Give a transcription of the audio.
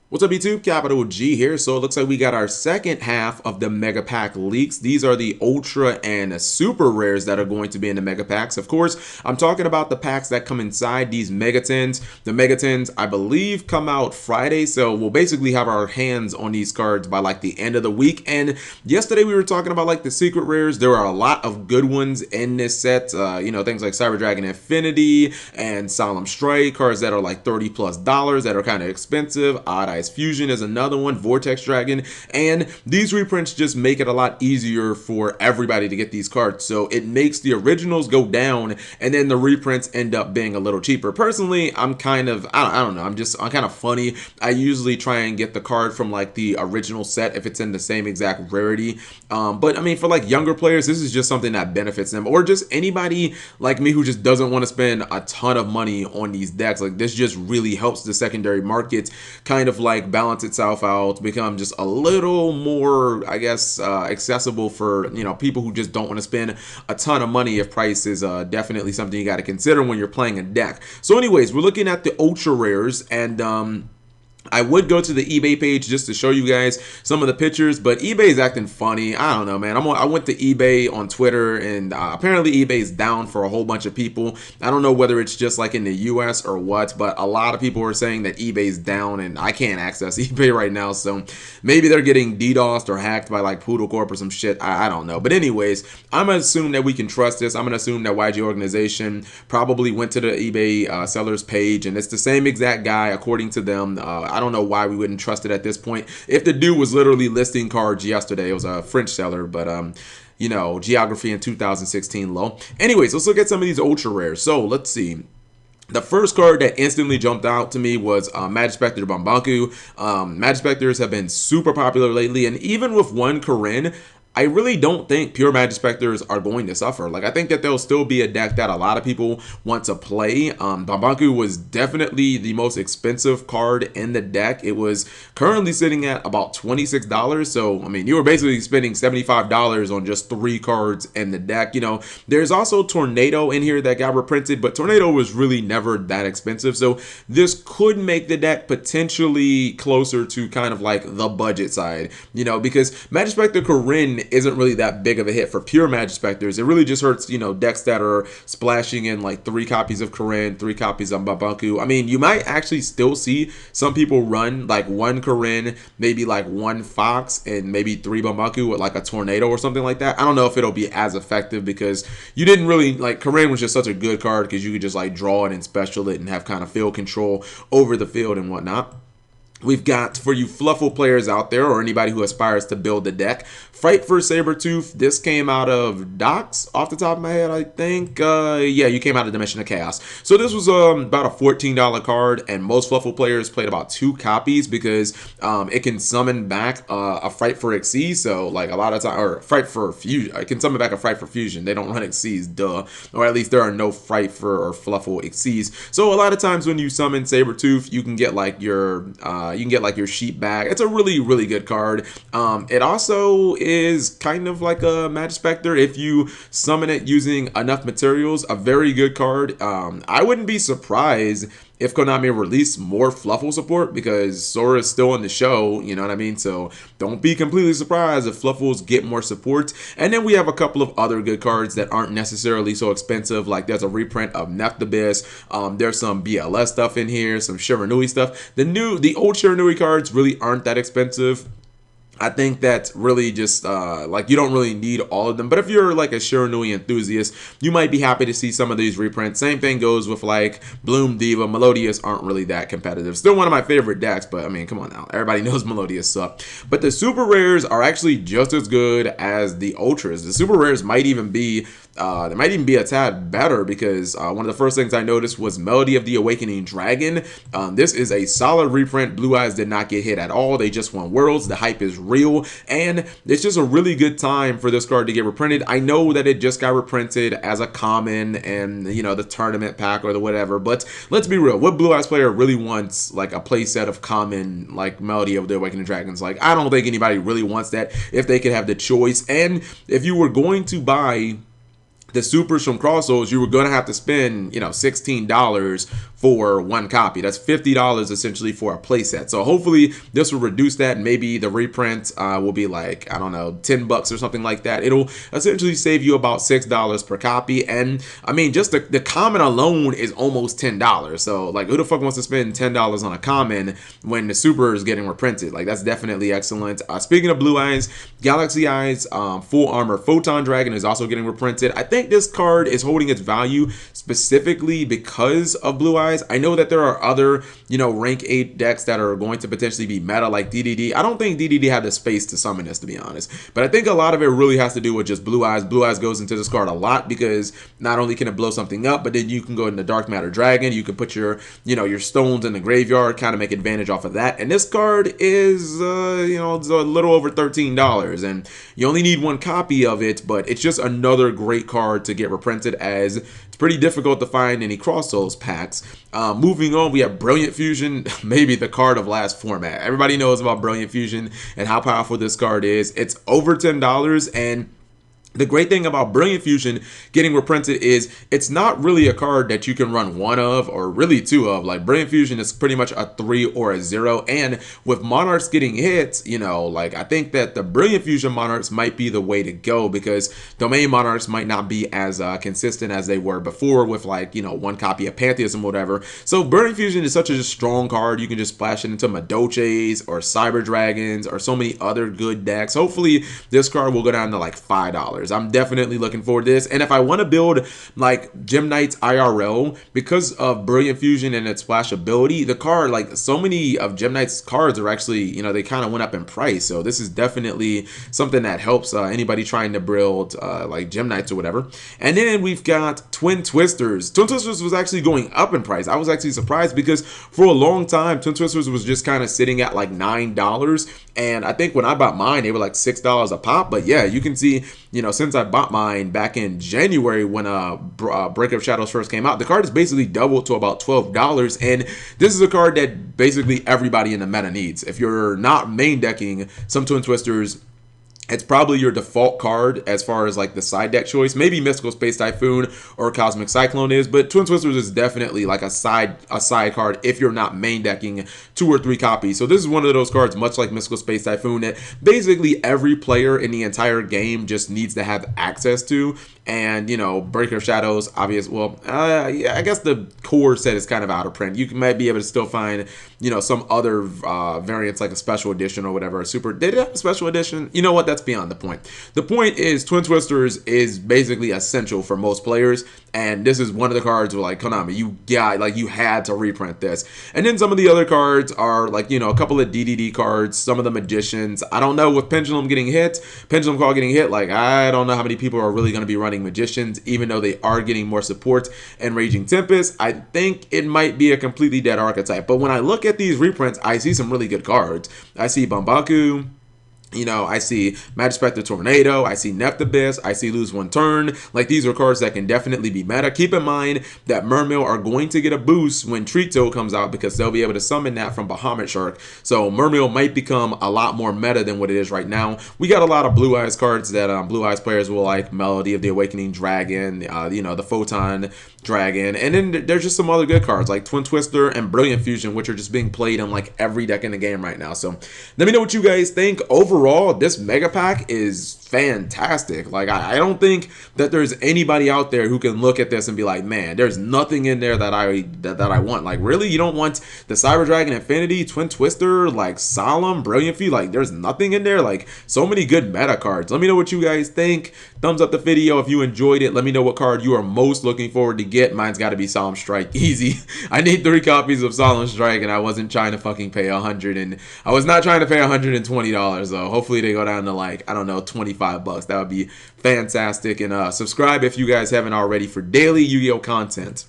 What's up YouTube? Capital G here. So it looks like we got our second half of the Mega Pack leaks. These are the ultra and super rares that are going to be in the Mega Packs. Of course, I'm talking about the packs that come inside these Mega Tins. The Mega Tins, I believe, come out Friday. So we'll basically have our hands on these cards by like the end of the week. And yesterday we were talking about like the secret rares. There are a lot of good ones in this set. Things like Cyber Dragon Infinity and Solemn Strike, cards that are like $30+ that are kind of expensive. Odd Fusion is another one, Vortex Dragon, and these reprints just make it a lot easier for everybody to get these cards. So it makes the originals go down, and then the reprints end up being a little cheaper. Personally, I'm kind of, I don't know, I'm kind of funny. I usually try and get the card from like the original set if it's in the same exact rarity. But I mean, for like younger players, this is just something that benefits them, or just anybody like me who just doesn't want to spend a ton of money on these decks. Like this just really helps the secondary market kind of like balance itself out, become just a little more, I guess, accessible for, people who just don't want to spend a ton of money. If price is definitely something you got to consider when you're playing a deck. So anyways, we're looking at the ultra rares, and I would go to the eBay page just to show you guys some of the pictures, but eBay is acting funny. I don't know, man. I went to eBay on Twitter, and apparently eBay is down for a whole bunch of people. I don't know whether it's just like in the US or what, but a lot of people are saying that eBay is down, and I can't access eBay right now. So maybe they're getting DDoSed or hacked by like Poodle Corp or some shit. I don't know. But anyways, I'm going to assume that we can trust this. I'm going to assume that YG Organization probably went to the eBay sellers page, and it's the same exact guy according to them. I don't know why we wouldn't trust it at this point. If the dude was literally listing cards yesterday, it was a French seller, but geography in 2016 low. Anyways, let's look at some of these ultra rares. So let's see. The first card that instantly jumped out to me was Majespecter Bambanku. Majespecters have been super popular lately, and even with one Corinne, I really don't think pure Majespecters are going to suffer. Like, I think that there'll still be a deck that a lot of people want to play. Bambanku was definitely the most expensive card in the deck. It was currently sitting at about $26. So, I mean, you were basically spending $75 on just 3 cards in the deck. There's also Tornado in here that got reprinted, but Tornado was really never that expensive. So this could make the deck potentially closer to kind of like the budget side, because Majespecter Corinne isn't really that big of a hit for pure Majespecters. It really just hurts, decks that are splashing in like 3 copies of Corinne, 3 copies of Bambanku. I mean, you might actually still see some people run like 1 Corinne, maybe like 1 Fox, and maybe 3 Bambanku with like a Tornado or something like that. I don't know if it'll be as effective, because you didn't really, like, Corinne was just such a good card because you could just like draw it and special it and have kind of field control over the field and whatnot. We've got, for you Fluffle players out there, or anybody who aspires to build the deck, Fright for Sabretooth. This came out of Docs, off the top of my head, I think. Yeah, you came out of Dimension of Chaos. So this was about a $14 card, and most Fluffle players played about 2 copies because it can summon back a Fright for Xyz. So, like, a lot of time, or Fright for Fusion. It can summon back a Fright for Fusion. They don't run Xyz, duh. Or at least there are no Fright for or Fluffle Xyz. So a lot of times when you summon Sabretooth, you can get like your sheep back. It's a really, really good card. It also is kind of like a Majespecter if you summon it using enough materials. A very good card. I wouldn't be surprised if Konami released more Fluffle support, because Sora is still in the show, you know what I mean? So don't be completely surprised if Fluffles get more support. And then we have a couple of other good cards that aren't necessarily so expensive. Like there's a reprint of Nephthybis. There's some BLS stuff in here, some Shiranui stuff. The old Shiranui cards really aren't that expensive. I think that's really just, like, you don't really need all of them. But if you're, like, a Shiranui enthusiast, you might be happy to see some of these reprints. Same thing goes with, like, Bloom Diva. Melodious aren't really that competitive. Still one of my favorite decks, but, I mean, come on now. Everybody knows Melodious suck. But the super rares are actually just as good as the ultras. The super rares might even be they might even be a tad better, because one of the first things I noticed was Melody of the Awakening Dragon. This is a solid reprint. Blue Eyes did not get hit at all. They just won Worlds. The hype is real, and it's just a really good time for this card to get reprinted. I know that it just got reprinted as a common and, the tournament pack or the whatever, but let's be real. What Blue Eyes player really wants, like, a playset of common, like, Melody of the Awakening Dragons? Like, I don't think anybody really wants that if they could have the choice. And if you were going to buy the supers from Crossos, you were going to have to spend, you know, $16 for one copy. That's $50 essentially for a playset. So hopefully this will reduce that. Maybe the reprint will be like, I don't know, 10 bucks or something like that. It'll essentially save you about $6 per copy. And I mean, just the common alone is almost $10. So like, who the fuck wants to spend $10 on a common when the super is getting reprinted? Like, that's definitely excellent. Speaking of Blue Eyes, Galaxy Eyes Full Armor Photon Dragon is also getting reprinted. I think this card is holding its value specifically because of Blue Eyes. I know that there are other, you know, rank 8 decks that are going to potentially be meta, like DDD. I don't think DDD had the space to summon this, to be honest, but I think a lot of it really has to do with just Blue Eyes. Blue Eyes goes into this card a lot because not only can it blow something up, but then you can go into Dark Matter Dragon. You can put your, you know, your stones in the graveyard, kind of make advantage off of that. And this card is, you know, it's a little over $13, and you only need one copy of it, but it's just another great card to get reprinted, as it's pretty difficult to find any Cross Souls packs. Moving on, we have Brilliant Fusion, maybe the card of last format. Everybody knows about Brilliant Fusion and how powerful this card is. It's over $10, and the great thing about Brilliant Fusion getting reprinted is it's not really a card that you can run one of or really two of. Like, Brilliant Fusion is pretty much a 3 or a 0. And with Monarchs getting hit, you know, like, I think that the Brilliant Fusion Monarchs might be the way to go, because Domain Monarchs might not be as consistent as they were before with, like, you know, one copy of Pantheism or whatever. So Brilliant Fusion is such a strong card. You can just splash it into Madoches or Cyber Dragons or so many other good decks. Hopefully this card will go down to like $5. I'm definitely looking forward to this. And if I want to build like Gem Knights IRL, because of Brilliant Fusion and its splash ability, the card, like, so many of Gem Knights cards are actually, you know, they kind of went up in price. So this is definitely something that helps anybody trying to build like Gem Knights or whatever. And then we've got Twin Twisters. Twin Twisters was actually going up in price. I was actually surprised because for a long time, Twin Twisters was just kind of sitting at like $9. And I think when I bought mine, they were like $6 a pop. But yeah, you can see, you know, since I bought mine back in January when Break of Shadows first came out, the card has basically doubled to about $12. And this is a card that basically everybody in the meta needs. If you're not main decking some Twin Twisters, it's probably your default card as far as like the side deck choice. Maybe Mystical Space Typhoon or Cosmic Cyclone is, but Twin Twisters is definitely like a side card if you're not main decking 2 or 3 copies. So this is one of those cards, much like Mystical Space Typhoon, that basically every player in the entire game just needs to have access to. And, you know, Breaker of Shadows, obvious. Well, yeah, I guess the core set is kind of out of print. You might be able to still find, you know, some other variants like a special edition or whatever. Did it have a special edition? You know what? That's beyond the point. The point is Twin Twisters is basically essential for most players. And this is one of the cards where, like, Konami, you had to reprint this. And then some of the other cards are like, you know, a couple of DDD cards, some of the Magicians. I don't know, with Pendulum Call getting hit, like, I don't know how many people are really going to be running Magicians, even though they are getting more support and Raging Tempest. I think it might be a completely dead archetype. But when I look at these reprints, I see some really good cards. I see Bambaku. You know, I see Majespecter Tornado, I see Neptabyss, I see Lose One Turn. Like, these are cards that can definitely be meta. Keep in mind that Mermail are going to get a boost when Trito comes out, because they'll be able to summon that from Bahamut Shark. So Mermail might become a lot more meta than what it is right now. We got a lot of Blue Eyes cards that Blue Eyes players will like. Melody of the Awakening Dragon, you know, the Photon Dragon. And then there's just some other good cards like Twin Twister and Brilliant Fusion, which are just being played on like every deck in the game right now. So let me know what you guys think. Overall, this mega pack is fantastic. Like, I don't think that there's anybody out there who can look at this and be like, man, there's nothing in there that I want. Like, really? You don't want the Cyber Dragon Infinity, Twin Twister, like Solemn, Brilliant Fusion? Like, there's nothing in there? Like, so many good meta cards. Let me know what you guys think. Thumbs up the video if you enjoyed it. Let me know what card you are most looking forward to get. Mine's got to be Solemn Strike. Easy. I need 3 copies of Solemn Strike, and I wasn't trying to fucking pay $100, and I was not trying to pay $120 though. Hopefully they go down to like, I don't know, $25. That would be fantastic. And subscribe if you guys haven't already for daily Yu-Gi-Oh content.